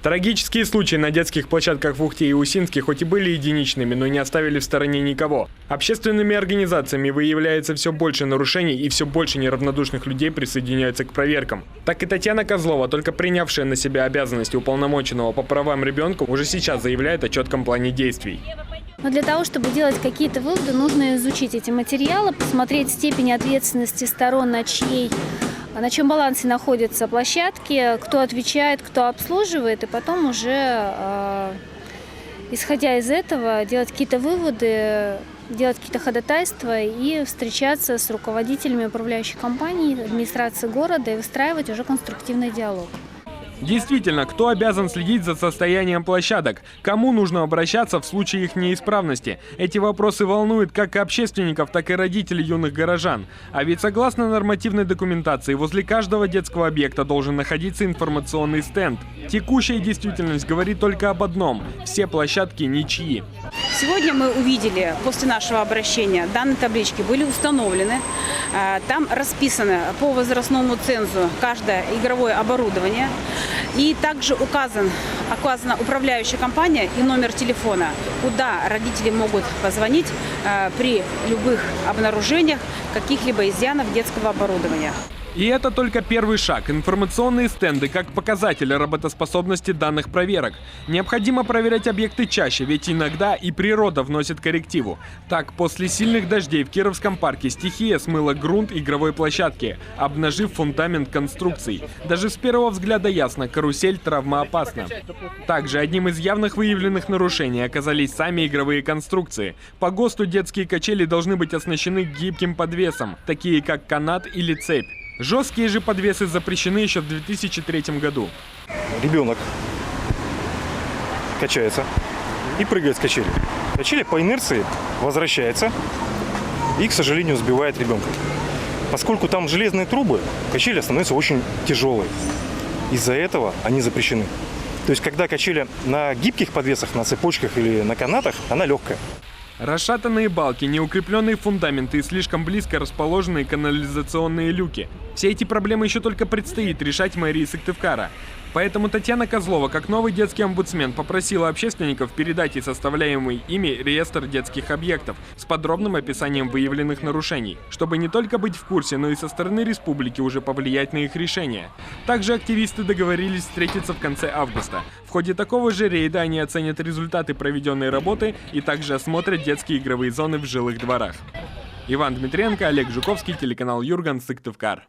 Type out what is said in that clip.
Трагические случаи на детских площадках в Ухте и Усинске хоть и были единичными, но не оставили в стороне никого. Общественными организациями выявляется все больше нарушений и все больше неравнодушных людей присоединяются к проверкам. Так и Татьяна Козлова, только принявшая на себя обязанности уполномоченного по правам ребенка, уже сейчас заявляет о четком плане действий. Но для того, чтобы делать какие-то выводы, нужно изучить эти материалы, посмотреть степень ответственности сторон, на чем балансе находятся площадки, кто отвечает, кто обслуживает, и потом уже, исходя из этого, делать какие-то выводы, делать какие-то ходатайства и встречаться с руководителями управляющих компаний, администрации города и выстраивать уже конструктивный диалог. Действительно, кто обязан следить за состоянием площадок? Кому нужно обращаться в случае их неисправности? Эти вопросы волнуют как общественников, так и родителей юных горожан. А ведь согласно нормативной документации, возле каждого детского объекта должен находиться информационный стенд. Текущая действительность говорит только об одном – все площадки ничьи. Сегодня мы увидели, после нашего обращения, данные таблички были установлены. Там расписано по возрастному цензу каждое игровое оборудование. И также указана управляющая компания и номер телефона, куда родители могут позвонить при любых обнаружениях каких-либо изъянов детского оборудования. И это только первый шаг. Информационные стенды как показатель работоспособности данных проверок. Необходимо проверять объекты чаще, ведь иногда и природа вносит коррективу. Так, после сильных дождей в Кировском парке стихия смыла грунт игровой площадки, обнажив фундамент конструкций. Даже с первого взгляда ясно, карусель травмоопасна. Также одним из явных выявленных нарушений оказались сами игровые конструкции. По ГОСТу детские качели должны быть оснащены гибким подвесом, такие как канат или цепь. Жесткие же подвесы запрещены еще в 2003 году. Ребенок качается и прыгает с качели. Качели по инерции возвращается и, к сожалению, сбивает ребенка. Поскольку там железные трубы, качели становятся очень тяжелые. Из-за этого они запрещены. То есть, когда качели на гибких подвесах, на цепочках или на канатах, она легкая. Расшатанные балки, неукрепленные фундаменты и слишком близко расположенные канализационные люки. Все эти проблемы еще только предстоит решать мэрии Сыктывкара. Поэтому Татьяна Козлова, как новый детский омбудсмен, попросила общественников передать и составляемый ими реестр детских объектов с подробным описанием выявленных нарушений, чтобы не только быть в курсе, но и со стороны республики уже повлиять на их решение. Также активисты договорились встретиться в конце августа. В ходе такого же рейда они оценят результаты проведенной работы и также осмотрят детские игровые зоны в жилых дворах. Иван Дмитренко, Олег Жуковский, телеканал Юрган, Сыктывкар.